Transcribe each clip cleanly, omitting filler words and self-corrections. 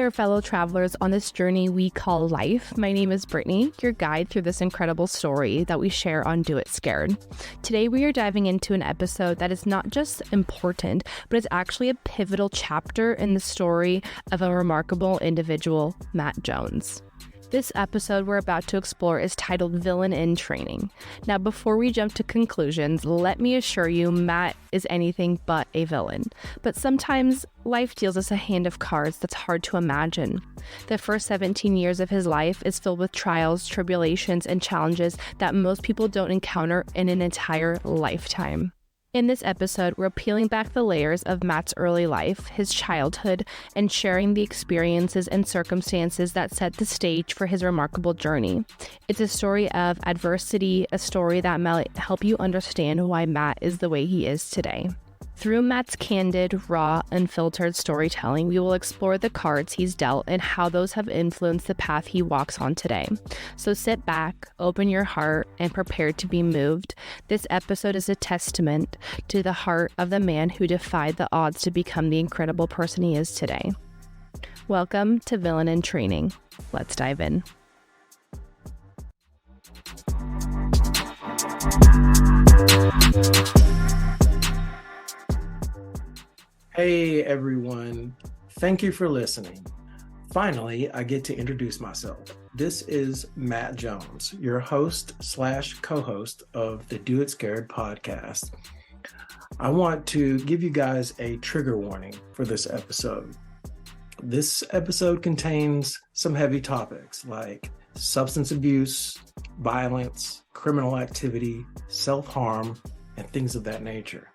there, fellow travelers on this journey we call life. My name is Brittany, your guide through this incredible story that we share on Do It Scared. Today we are diving into an episode that is not just important, but it's actually a pivotal chapter in the story of a remarkable individual, Matt Jones. This episode we're about to explore is titled Villain in Training. Now, before we jump to conclusions, let me assure you Matt is anything but a villain. But sometimes life deals us a hand of cards that's hard to imagine. The first 17 years of his life is filled with trials, tribulations, and challenges that most people don't encounter in an entire lifetime. In this episode, we're peeling back the layers of Matt's early life, his childhood, and sharing the experiences and circumstances that set the stage for his remarkable journey. It's a story of adversity, a story that might help you understand why Matt is the way he is today. Through Matt's candid, raw, unfiltered storytelling, we will explore the cards he's dealt and how those have influenced the path he walks on today. So sit back, open your heart, and prepare to be moved. This episode is a testament to the heart of the man who defied the odds to become the incredible person he is today. Welcome to Villain in Training. Let's dive in. Hey everyone, thank you for listening. Finally, I get to introduce myself. This is Matt Jones, your host / co-host of the Do It Scared podcast. I want to give you guys a trigger warning for this episode. This episode contains some heavy topics like substance abuse, violence, criminal activity, self-harm, and things of that nature.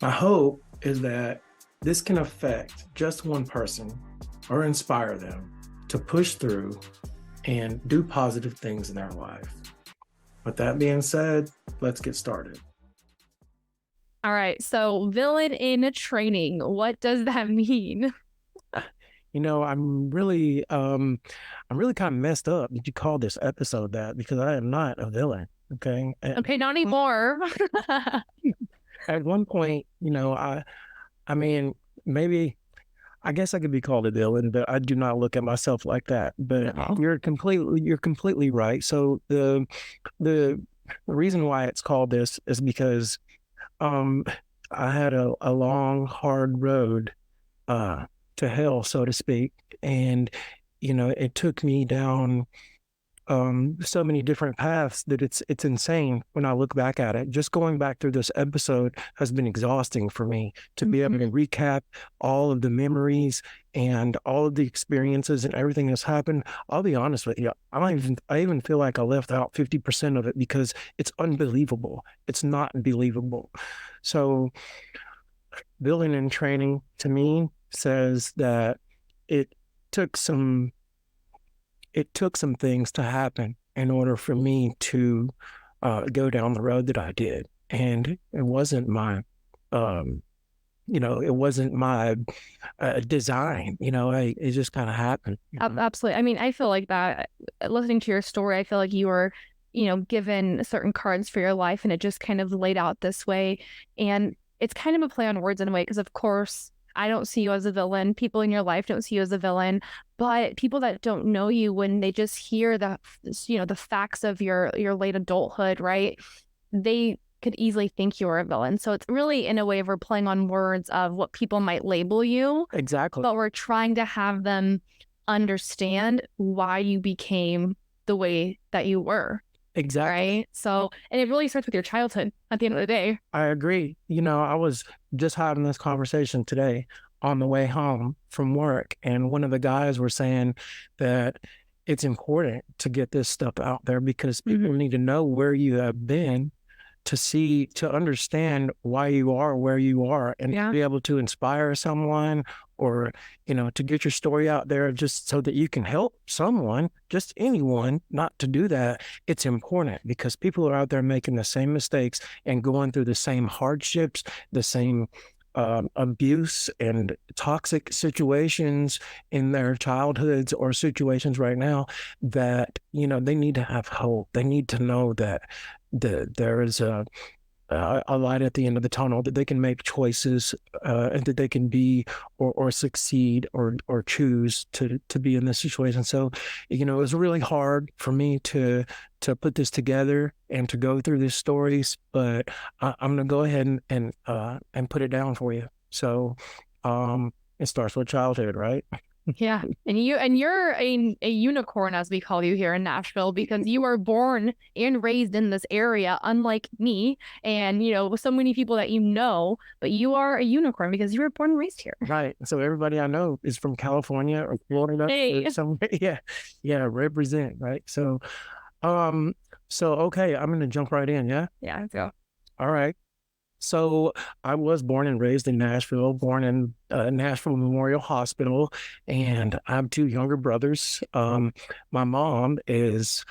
My hope is that this can affect just one person or inspire them to push through and do positive things in their life. With that being said, let's get started. All right, so villain in training, what does that mean? You know, I'm really kind of messed up that you called this episode that, because I am not a villain, okay? Okay, not anymore. At one point, you know, I mean, maybe, I guess I could be called a villain, but I do not look at myself like that. But you're completely right. So the reason why it's called this is because I had a long, hard road to hell, so to speak, and you know, it took me down so many different paths that it's insane when I look back at it. Just going back through this episode has been exhausting for me to be able to recap all of the memories and all of the experiences and everything that's happened. I'll be honest with you, I even feel like I left out 50% of it because it's unbelievable. It's not believable. So Villain in Training to me says that it took some things to happen in order for me to go down the road that I did. And it wasn't my, design, you know, it just kind of happened. Absolutely. I mean, I feel like that, listening to your story, I feel like you were, you know, given certain cards for your life and it just kind of laid out this way. And it's kind of a play on words in a way, because of course, I don't see you as a villain. People in your life don't see you as a villain, but people that don't know you, when they just hear the facts of your late adulthood, right? They could easily think you're a villain. So it's really in a way of we're playing on words of what people might label you. Exactly. But we're trying to have them understand why you became the way that you were. Exactly. Right. So, and it really starts with your childhood at the end of the day. I agree. You know, I was just having this conversation today on the way home from work, and one of the guys were saying that it's important to get this stuff out there because people need to know where you have been to understand why you are where you are, and to be able to inspire someone, or, you know, to get your story out there just so that you can help someone, just anyone, not to do that. It's important because people are out there making the same mistakes and going through the same hardships, the same abuse and toxic situations in their childhoods or situations right now, that, you know, they need to have hope. They need to know that there is a a light at the end of the tunnel, that they can make choices, and that they can be or succeed or choose to be in this situation. So, it was really hard for me to put this together and to go through these stories, but I'm gonna go ahead and put it down for you. So, it starts with childhood, right? Yeah. You're a unicorn, as we call you here in Nashville, because you are born and raised in this area, unlike me and, with so many people that but you are a unicorn because you were born and raised here. Right. So everybody I know is from California or Florida Hey. or somewhere. Yeah. Yeah. Represent. Right. Um, okay, I'm gonna jump right in. Yeah. Yeah, let's go. All right. So I was born and raised in Nashville, born in Nashville Memorial Hospital, and I have two younger brothers. My mom is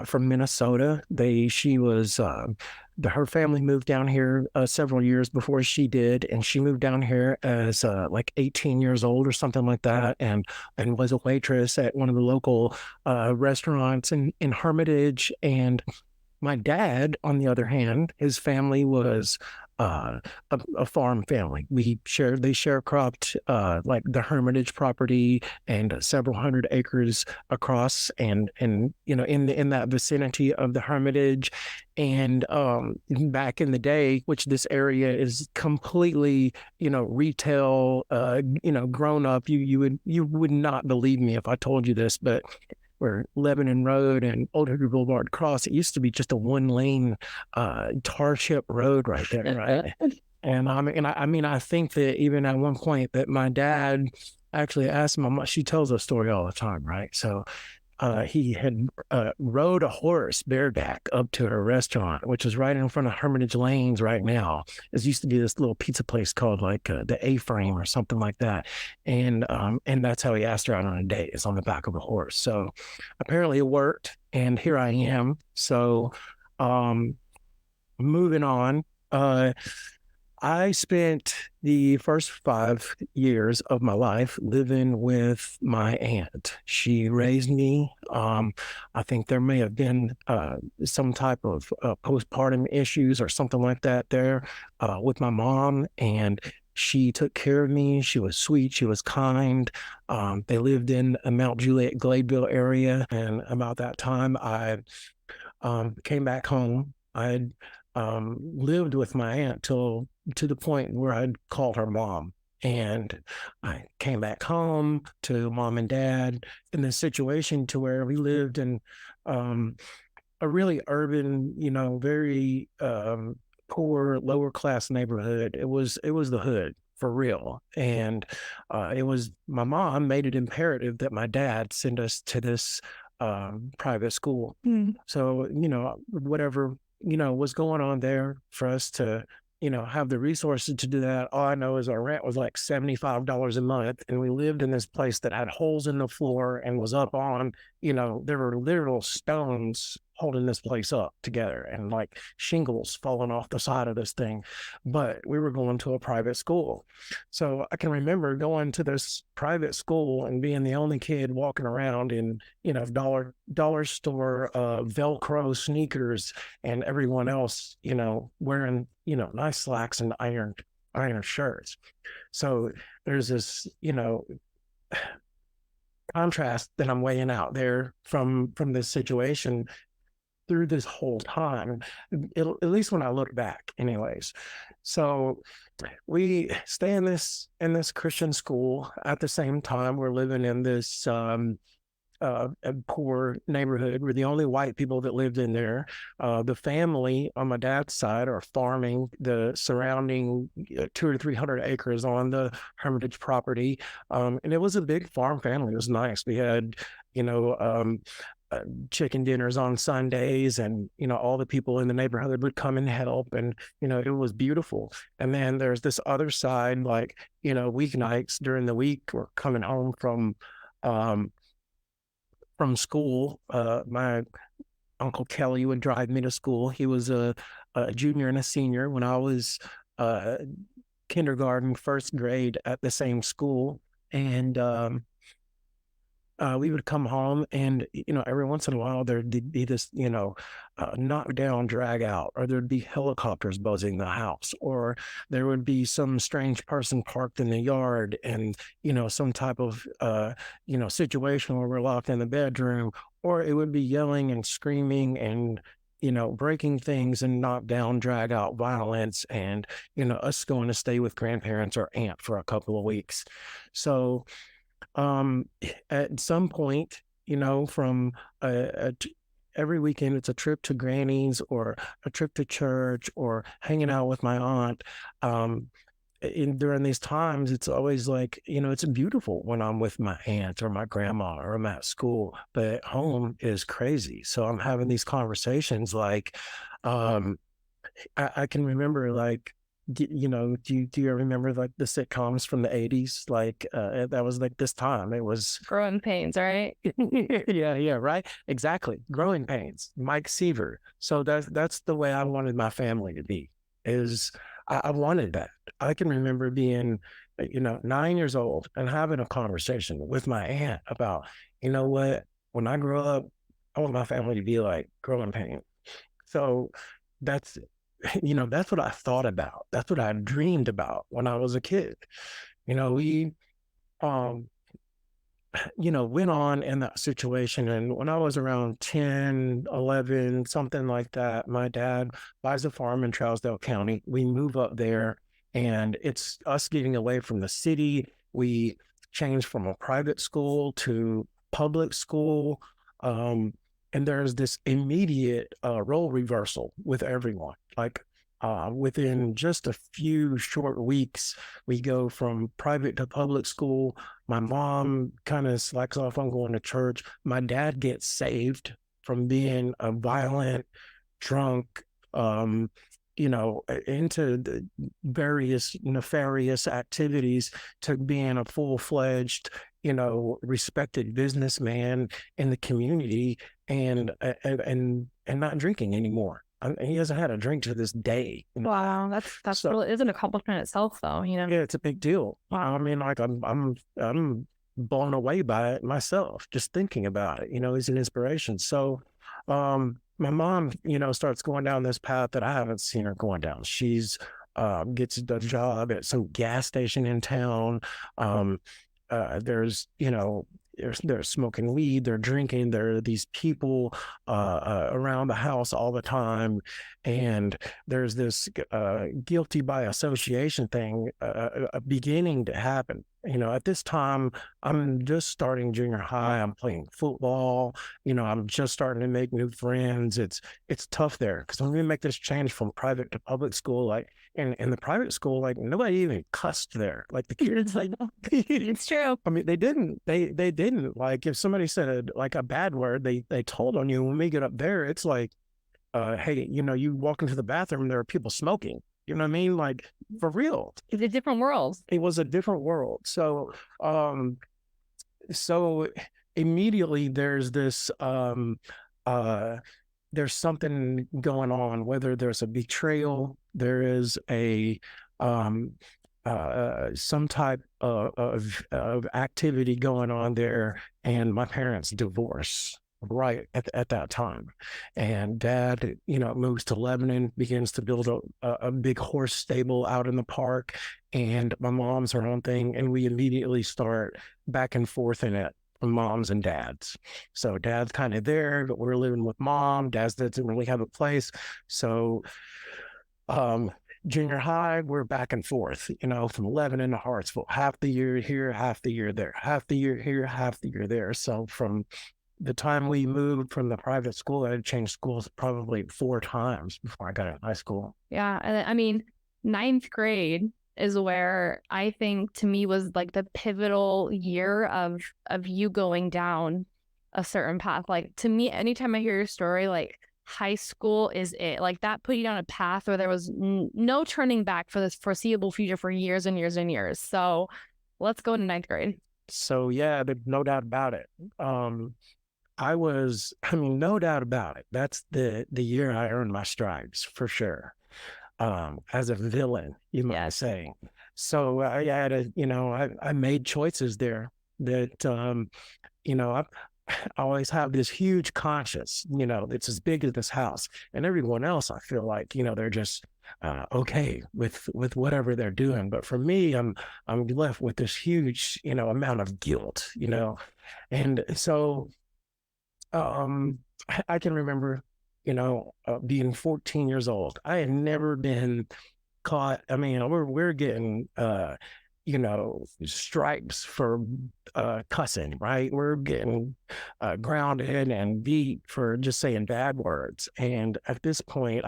from Minnesota. She was her family moved down here several years before she did, and she moved down here as like 18 years old or something like that, and was a waitress at one of the local restaurants in Hermitage. And my dad, on the other hand, his family was a farm family. They sharecropped like the Hermitage property and several hundred acres across, and in that vicinity of the Hermitage. And back in the day, which this area is completely retail, grown up. You would not believe me if I told you this, but where Lebanon Road and Old Hickory Boulevard cross, it used to be just a one-lane tar chip road right there, right? And I think that even at one point that my dad actually asked my mom, she tells a story all the time, right? So he had rode a horse bareback up to a restaurant, which is right in front of Hermitage Lanes right now. There used to be this little pizza place called like the A-Frame or something like that. And that's how he asked her out on a date, is on the back of a horse. So apparently it worked. And here I am. So moving on. I spent the first 5 years of my life living with my aunt. She raised me. I think there may have been some type of postpartum issues or something like that there with my mom. And she took care of me. She was sweet. She was kind. They lived in a Mount Juliet, Gladeville area. And about that time, I came back home. I lived with my aunt to the point where I'd called her mom. And I came back home to mom and dad in this situation to where we lived in a really urban, very poor, lower class neighborhood. It was the hood for real. And my mom made it imperative that my dad send us to this private school. So, whatever was going on there for us to have the resources to do that. All I know is our rent was like $75 a month, and we lived in this place that had holes in the floor and was up on, there were literal stones holding this place up together and like shingles falling off the side of this thing. But we were going to a private school. So I can remember going to this private school and being the only kid walking around in, dollar store Velcro sneakers, and everyone else, wearing, nice slacks and iron shirts. So there's this, contrast that I'm weighing out there from this situation through this whole time, at least when I look back anyways. So we stay in this Christian school. At the same time, we're living in this a poor neighborhood. We're the only white people that lived in there. The family on my dad's side are farming the surrounding 200 or 300 acres on the Hermitage property. And it was a big farm family. It was nice. We had, chicken dinners on Sundays, and all the people in the neighborhood would come and help, and it was beautiful. And then there's this other side, like weeknights during the week, or coming home from school. My Uncle Kelly would drive me to school. He was a junior and a senior when I was kindergarten, first grade at the same school. And we would come home and, every once in a while there'd be this, knock down, drag out, or there'd be helicopters buzzing the house, or there would be some strange person parked in the yard and, some type of, situation where we're locked in the bedroom, or it would be yelling and screaming and, breaking things and knock down, drag out violence and, us going to stay with grandparents or aunt for a couple of weeks. So, um, at some point, from every weekend, it's a trip to Granny's or a trip to church or hanging out with my aunt. Um, during these times, it's always like, it's beautiful when I'm with my aunt or my grandma or I'm at school, but at home is crazy. So I'm having these conversations like, um, I can remember like, do you remember like the sitcoms from the 80s? Like, that was like this time. It was, Growing pains, right? yeah, right. Exactly. Growing Pains, Mike Seaver. So that's the way I wanted my family to be, is I wanted that. I can remember being, 9 years old and having a conversation with my aunt about, what, when I grow up, I want my family to be like Growing Pains. So that's, that's what I thought about. That's what I dreamed about when I was a kid. We, um, went on in that situation. And when I was around 10, 11, something like that, my dad buys a farm in Trousdale County. We move up there and it's us getting away from the city. We changed from a private school to public school. Um, and there's this immediate role reversal with everyone. Like, within just a few short weeks, we go from private to public school. My mom kind of slacks off on going to church. My dad gets saved from being a violent, drunk, into the various nefarious activities to being a full-fledged, respected businessman in the community and not drinking anymore. He hasn't had a drink to this day. Wow, that's So really is an accomplishment itself, though. yeah, it's a big deal. Wow. I mean, like I'm blown away by it myself, just thinking about it. He's an inspiration. So, my mom, starts going down this path that I haven't seen her going down. She's gets a job at some gas station in town. Um, there's, they're smoking weed, they're drinking, there are these people around the house all the time, and there's this guilty by association thing beginning to happen. At this time, I'm just starting junior high. I'm playing football. I'm just starting to make new friends. It's tough there because when we make this change from private to public school, like in the private school, like nobody even cussed there. Like the kids, like It's true. I mean, they didn't. They didn't. Like if somebody said like a bad word, they told on you. When we get up there, it's like, hey, you walk into the bathroom, there are people smoking. You know what I mean? Like for real. It's a different world. It was a different world. So immediately there's this there's something going on, whether there's a betrayal, there is a some type of activity going on there, and my parents divorce right at that time. And dad, moves to Lebanon, begins to build a big horse stable out in the park, and my mom's her own thing, and we immediately start back and forth in it from moms and dads. So dad's kind of there, but we're living with mom. Dad's doesn't really have a place. So junior high, we're back and forth, from Lebanon to Hartsville, half the year here, half the year there, half the year here, half the year there. So from the time we moved from the private school, I had changed schools probably 4 times before I got in high school. Yeah, and I mean, ninth grade is where I think to me was like the pivotal year of you going down a certain path. Like to me, anytime I hear your story, like high school is it. Like that put you down a path where there was no turning back for this foreseeable future for years and years and years. So let's go to ninth grade. So yeah, there's no doubt about it. I mean, no doubt about it. That's the year I earned my stripes for sure. As a villain, you might say. So I had I made choices there that, I always have this huge conscience, it's as big as this house, and everyone else, I feel like, they're just okay with whatever they're doing. But for me, I'm left with this huge, amount of guilt, and so I can remember, being 14 years old. I had never been caught. I mean, we're getting stripes for cussing, right? We're getting grounded and beat for just saying bad words. And at this point,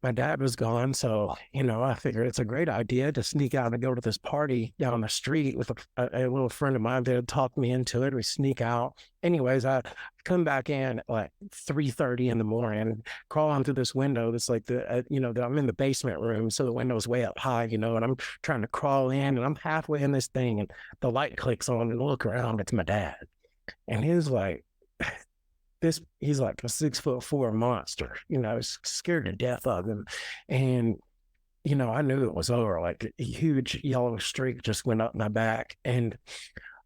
my dad was gone. So, I figured it's a great idea to sneak out and go to this party down the street with a little friend of mine that had talked me into it. We sneak out. Anyways, I come back in at like 3:30 in the morning, crawl onto this window. That's like I'm in the basement room. So the window's way up high, and I'm trying to crawl in, and I'm halfway in this thing, and the light clicks on, and I look around. It's my dad. And he's like a 6'4" monster, I was scared to death of him. And, I knew it was over. Like a huge yellow streak just went up my back. And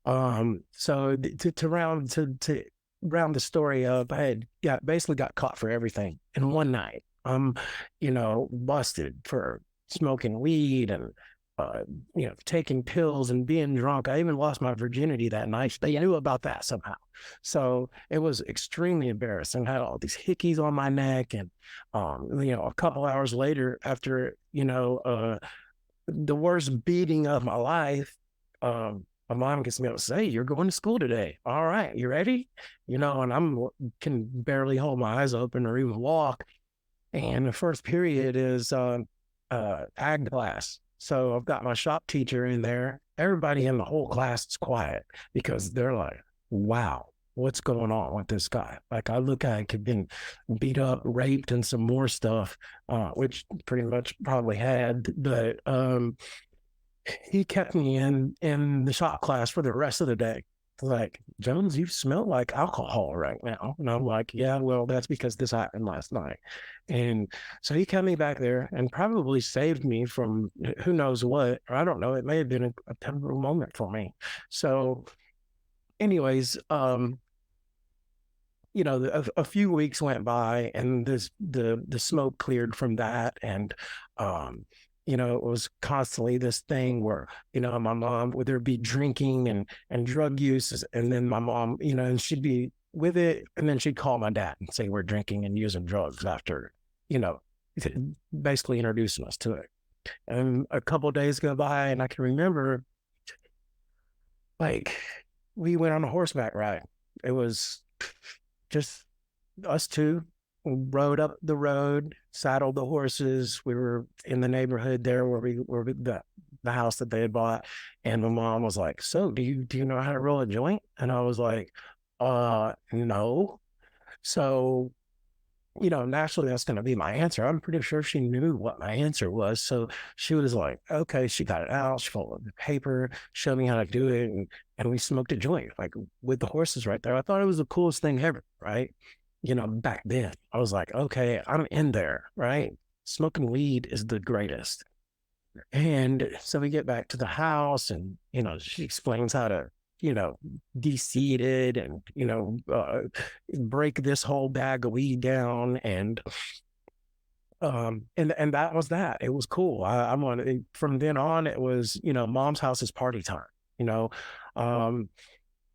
so to round the story up, I had basically got caught for everything in one night. Busted for smoking weed and taking pills and being drunk. I even lost my virginity that night. They knew about that somehow. So it was extremely embarrassing. I had all these hickeys on my neck. And, a couple hours later, after, the worst beating of my life, my mom gets me up and says, "Hey, you're going to school today. All right, you ready?" And can barely hold my eyes open or even walk. And the first period is ag class. So I've got my shop teacher in there. Everybody in the whole class is quiet because they're like, wow, what's going on with this guy? Like, I look like he'd been beat up, raped, and some more stuff, which pretty much probably had. But he kept me in the shop class for the rest of the day. Like, "Jones, you smell like alcohol right now." And I'm like, "Yeah, well, that's because this happened last night." And so he kept me back there and probably saved me from who knows what, or I don't know. It may have been a pivotal moment for me. So anyways, a few weeks went by, and the smoke cleared from that. And it was constantly this thing where, my mom, would there be drinking and drug use, and then my mom, and she'd be with it, and then she'd call my dad and say we're drinking and using drugs after, basically introducing us to it. And a couple of days go by, and I can remember, like, we went on a horseback ride. It was just us two. We rode up the road, saddled the horses. We were in the neighborhood there where the house that they had bought. And my mom was like, "So do you know how to roll a joint?" And I was like, no. So, naturally that's going to be my answer. I'm pretty sure she knew what my answer was. So she was like, okay, she got it out. She folded the paper, showed me how to do it. And we smoked a joint, like, with the horses right there. I thought it was the coolest thing ever, right? Back then I was like, okay, I'm in there, right? Smoking weed is the greatest. And so we get back to the house, and, she explains how to, de-seed it and, break this whole bag of weed down. And that was that. It was cool. I'm on, from then on, it was, mom's house is party time,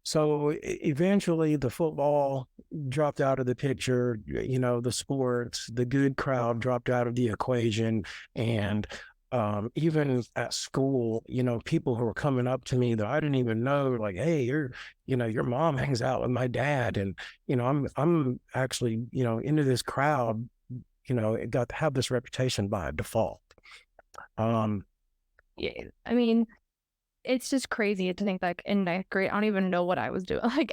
so eventually the football dropped out of the picture, the sports, the good crowd dropped out of the equation. And even at school, people who were coming up to me that I didn't even know, like, "Hey, your mom hangs out with my dad." And, I'm actually, into this crowd, it got to have this reputation by default. Yeah, I mean, it's just crazy to think, like, in ninth grade, I don't even know what I was doing. Like,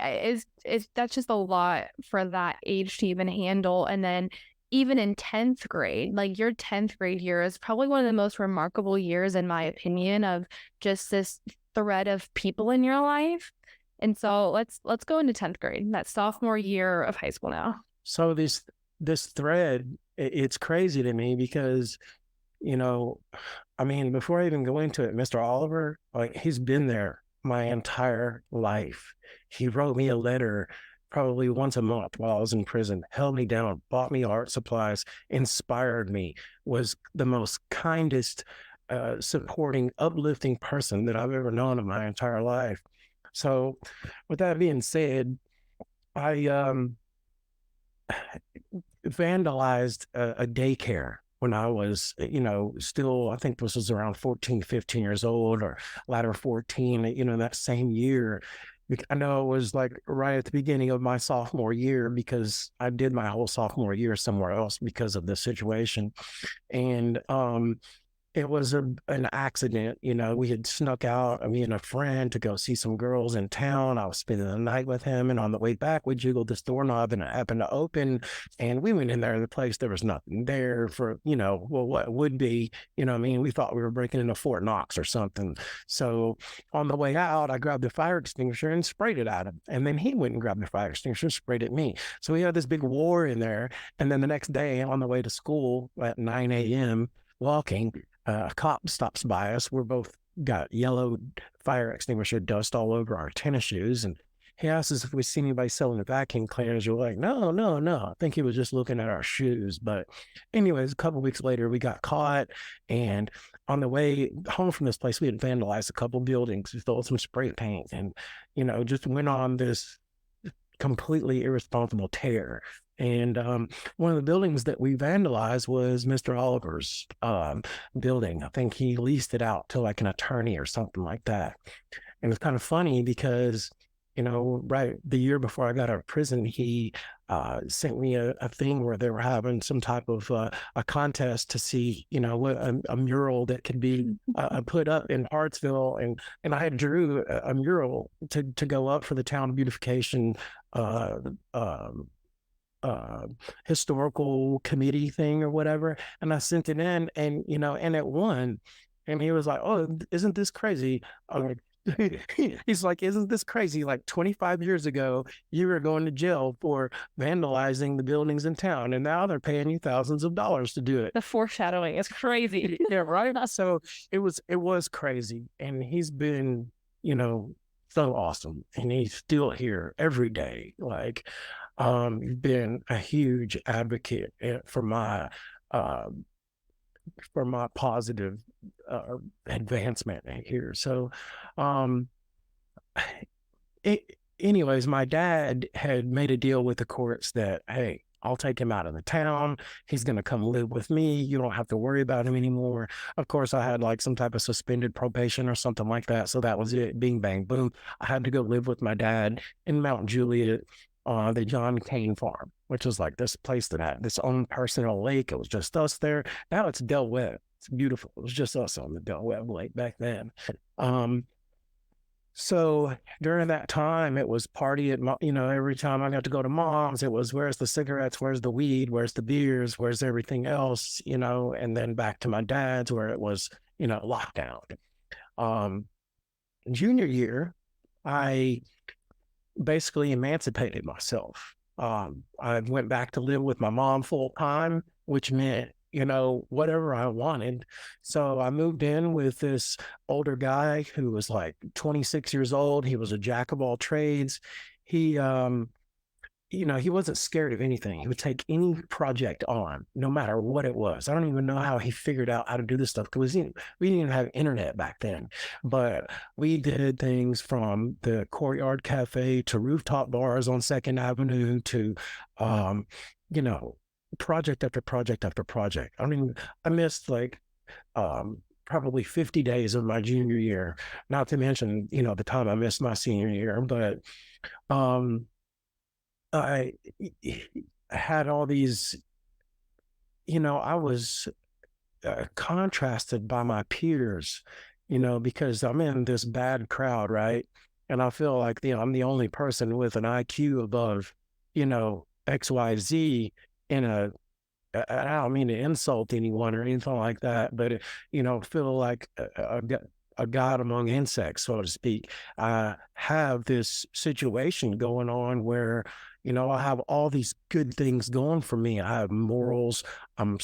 that's just a lot for that age to even handle. And then even in 10th grade, like, your 10th grade year is probably one of the most remarkable years, in my opinion, of just this thread of people in your life. And so let's go into 10th grade, that sophomore year of high school now. So this thread, it's crazy to me because, I mean, before I even go into it, Mr. Oliver, like, he's been there my entire life. He wrote me a letter probably once a month while I was in prison, held me down, bought me art supplies, inspired me, was the most kindest, supporting, uplifting person that I've ever known in my entire life. So, with that being said, I vandalized a daycare when I was, still, I think this was around 14, 15 years old or latter 14, that same year. I know it was like right at the beginning of my sophomore year because I did my whole sophomore year somewhere else because of this situation. And it was an accident. We had snuck out, me and a friend, to go see some girls in town. I was spending the night with him, and on the way back, we jiggled this doorknob, and it happened to open. And we went in there. The place, there was nothing there for, well, what would be, we thought we were breaking into Fort Knox or something. So on the way out, I grabbed the fire extinguisher and sprayed it at him. And then he went and grabbed the fire extinguisher and sprayed it at me. So we had this big war in there. And then the next day, on the way to school at 9 a.m., walking, a cop stops by us. We're both got yellow fire extinguisher dust all over our tennis shoes. And he asked us if we seen anybody selling the vacuum cleaners. We're like, no, no, no. I think he was just looking at our shoes. But anyways, a couple of weeks later, we got caught. And on the way home from this place, we had vandalized a couple buildings. We stole some spray paint and, just went on this completely irresponsible tear. And one of the buildings that we vandalized was Mr. Oliver's building. I think he leased it out to like an attorney or something like that. And it's kind of funny because, right the year before I got out of prison, he sent me a thing where they were having some type of a contest to see, a mural that could be put up in Hartsville. And I had drew a mural to go up for the town beautification historical committee thing or whatever. And I sent it in and, and it won. And he was like, oh, isn't this crazy? He's like, isn't this crazy? Like 25 years ago, you were going to jail for vandalizing the buildings in town. And now they're paying you thousands of dollars to do it. The foreshadowing is crazy. Yeah, right. So it was crazy. And he's been, so awesome. And he's still here every day. Like, been a huge advocate for my positive advancement here. So, anyways, my dad had made a deal with the courts that, hey, I'll take him out of the town. He's going to come live with me. You don't have to worry about him anymore. Of course, I had like some type of suspended probation or something like that. So that was it. Bing, bang, boom. I had to go live with my dad in Mount Juliet, the John Kane farm, which was like this place that had this own personal lake. It was just us there. Now it's Del Webb. It's beautiful. It was just us on the Del Webb lake back then. So during that time, it was party at, every time I got to go to mom's, it was, where's the cigarettes? Where's the weed? Where's the beers? Where's everything else? And then back to my dad's where it was, lockdown. Junior year, I basically emancipated myself. I went back to live with my mom full time, which meant, whatever I wanted. So I moved in with this older guy who was like 26 years old. He was a jack of all trades. He, he wasn't scared of anything. He would take any project on, no matter what it was. I don't even know how he figured out how to do this stuff because we didn't even have internet back then. But we did things from the Courtyard Cafe to rooftop bars on Second Avenue to, project after project after project. I missed like probably 50 days of my junior year, not to mention, the time I missed my senior year. But I had all these, I was contrasted by my peers, because I'm in this bad crowd, right? And I feel like, I'm the only person with an IQ above, XYZ in I don't mean to insult anyone or anything like that, but, feel like a god among insects, so to speak. I have this situation going on where, I have all these good things going for me. I have morals. I'm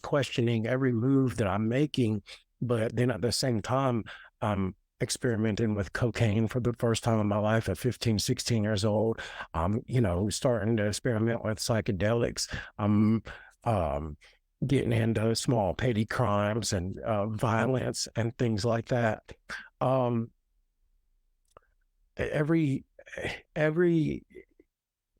questioning every move that I'm making, but then at the same time, I'm experimenting with cocaine for the first time in my life at 15, 16 years old. Starting to experiment with psychedelics. I'm getting into small petty crimes and violence and things like that. Um, every every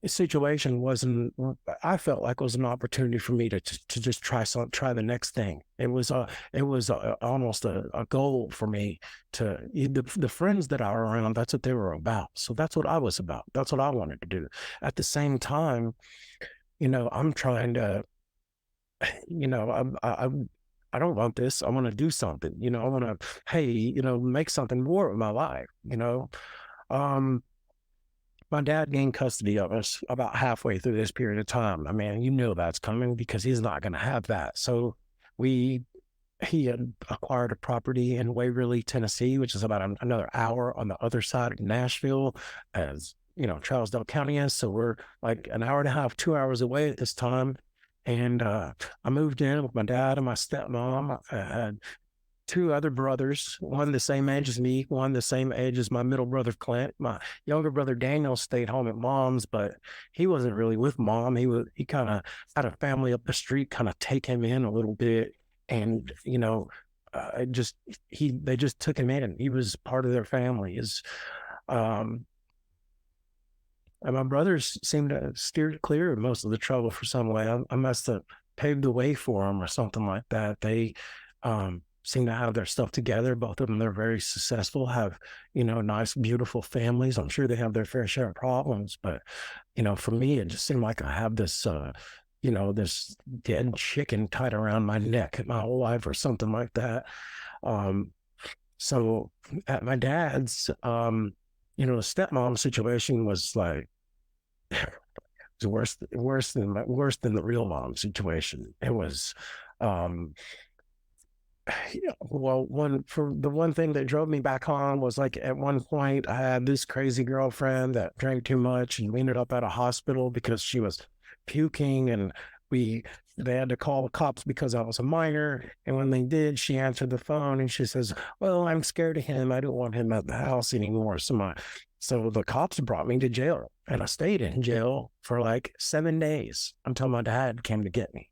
situation wasn't, I felt like, was an opportunity for me to just try the next thing. It was almost a goal for me to, the friends that I were around, that's what they were about. So that's what I was about. That's what I wanted to do. At the same time, I'm trying to, I don't want this. I want to do something, I want to, hey, make something more of my life. Um, my dad gained custody of us about halfway through this period of time. I mean, that's coming because he's not going to have that. So we, he had acquired a property in Waverly, Tennessee, which is about another hour on the other side of Nashville, as Charlesdale County is. So we're like an hour and a half, 2 hours away at this time. And I moved in with my dad and my stepmom. I had two other brothers, one the same age as me, one the same age as my middle brother, Clint. My younger brother, Daniel, stayed home at mom's, but he wasn't really with mom. He kind of had a family up the street kind of take him in a little bit. And, they just took him in. He was part of their family. Um, and my brothers seemed to steer clear of most of the trouble for some way. I must have paved the way for them or something like that. They seem to have their stuff together. Both of them, they're very successful, have, nice, beautiful families. I'm sure they have their fair share of problems. But, for me, it just seemed like I have this, this dead chicken tied around my neck my whole life or something like that. So at my dad's, the stepmom situation was like, it was worse than the real mom situation. It was, well, one thing that drove me back home was, like, at one point I had this crazy girlfriend that drank too much, and we ended up at a hospital because she was puking, and they had to call the cops because I was a minor. And when they did, she answered the phone and she says, "Well, I'm scared of him. I don't want him at the house anymore." So the cops brought me to jail, and I stayed in jail for like 7 days until my dad came to get me.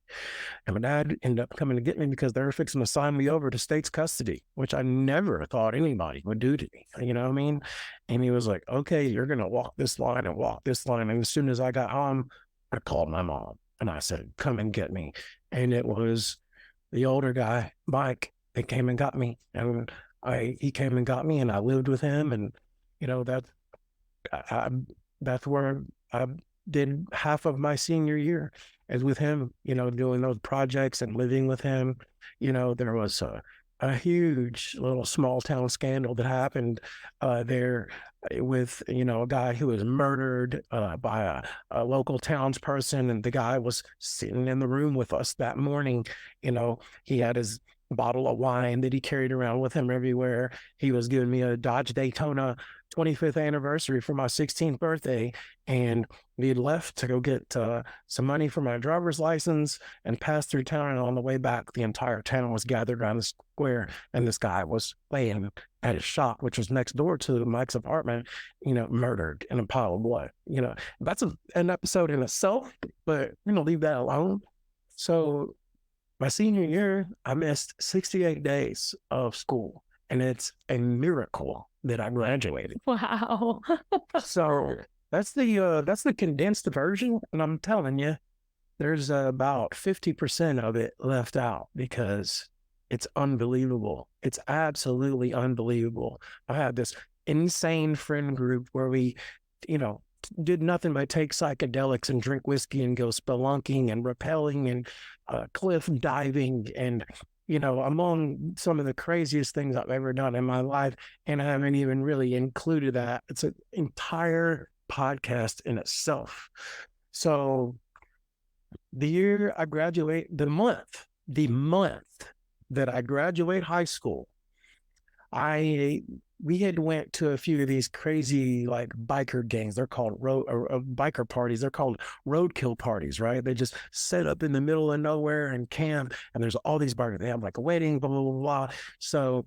And my dad ended up coming to get me because they were fixing to sign me over to state's custody, which I never thought anybody would do to me. You know what I mean? And he was like, "Okay, you're going to walk this line and walk this line." And as soon as I got home, I called my mom and I said, "Come and get me." And it was the older guy, Mike, that came and got me. And he came and got me, and I lived with him. And, I, that's where I did half of my senior year, is with him, doing those projects and living with him. There was a huge little small town scandal that happened there with, a guy who was murdered by a local townsperson. And the guy was sitting in the room with us that morning. He had his bottle of wine that he carried around with him everywhere. He was giving me a Dodge Daytona 25th anniversary for my 16th birthday. And we had left to go get some money for my driver's license and pass through town. And on the way back, the entire town was gathered around the square, and this guy was laying at his shop, which was next door to Mike's apartment, murdered in a pile of blood. That's an episode in itself, but leave that alone. So my senior year, I missed 68 days of school, and it's a miracle that I graduated. Wow. So that's the condensed version, and I'm telling you, there's about 50% of it left out because it's unbelievable. It's absolutely unbelievable. I had this insane friend group where we, did nothing but take psychedelics and drink whiskey and go spelunking and rappelling and cliff diving and, among some of the craziest things I've ever done in my life. And I haven't even really included that. It's an entire podcast in itself. So the year I graduate, the month that I graduate high school, we had went to a few of these crazy, like, biker gangs. They're called biker parties. They're called roadkill parties, right? They just set up in the middle of nowhere and camp, and there's all these bikers. They have like a wedding, blah, blah, blah, blah. So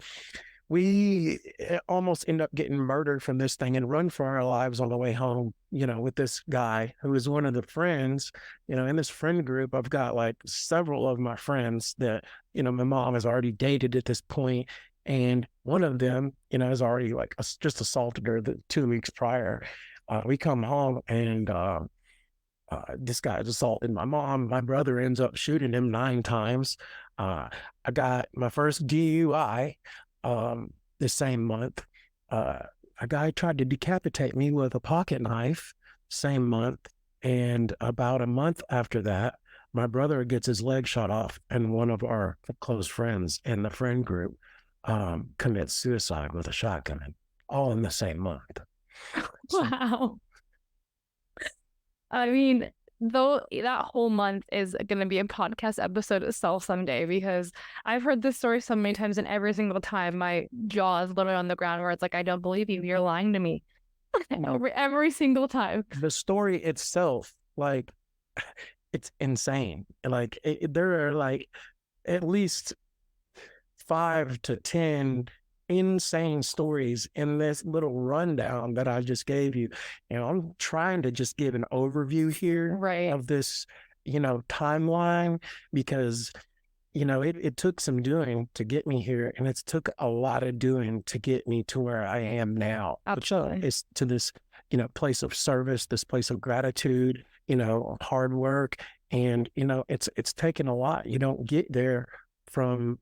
we almost end up getting murdered from this thing and run for our lives on the way home, with this guy who is one of the friends, in this friend group. I've got like several of my friends that, my mom has already dated at this point. And one of them, has already like just assaulted her 2 weeks prior. We come home and this guy assaulted my mom. My brother ends up shooting him 9 times. I got my first DUI the same month. A guy tried to decapitate me with a pocket knife same month. And about a month after that, my brother gets his leg shot off, and one of our close friends in the friend group commits suicide with a shotgun, all in the same month. Wow. I mean, though that whole month is going to be a podcast episode itself someday, because I've heard this story so many times, and every single time my jaw is literally on the ground where it's like, I don't believe you. You're lying to me. Every single time. The story itself, like, it's insane. Like, there are like at least 5 to 10 insane stories in this little rundown that I just gave you. I'm trying to just give an overview here of this, timeline, because, it took some doing to get me here, and it's took a lot of doing to get me to where I am now. Absolutely. It's to this, place of service, this place of gratitude, hard work. And, it's taken a lot. You don't get there from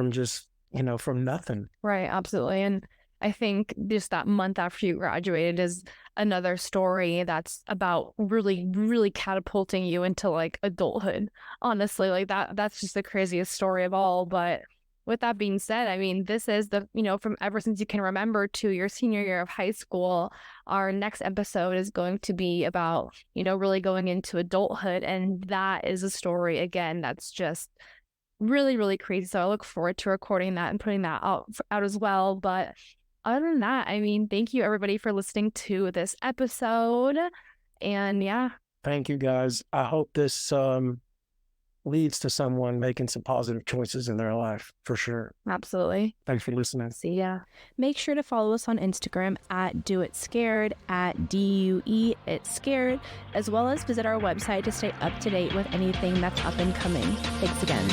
just, from nothing. Right, absolutely. And I think just that month after you graduated is another story that's about really, really catapulting you into like adulthood. Honestly, like that's just the craziest story of all. But with that being said, I mean, this is the, from ever since you can remember to your senior year of high school. Our next episode is going to be about, really going into adulthood. And that is a story, again, that's just really, really crazy. So I look forward to recording that and putting that out as well. But other than that, I mean, thank you everybody for listening to this episode. And yeah. Thank you guys. I hope this leads to someone making some positive choices in their life, for sure. Absolutely. Thanks for listening. See ya. Make sure to follow us on Instagram at DoItScared, at DUEItScared, as well as visit our website to stay up to date with anything that's up and coming. Thanks again.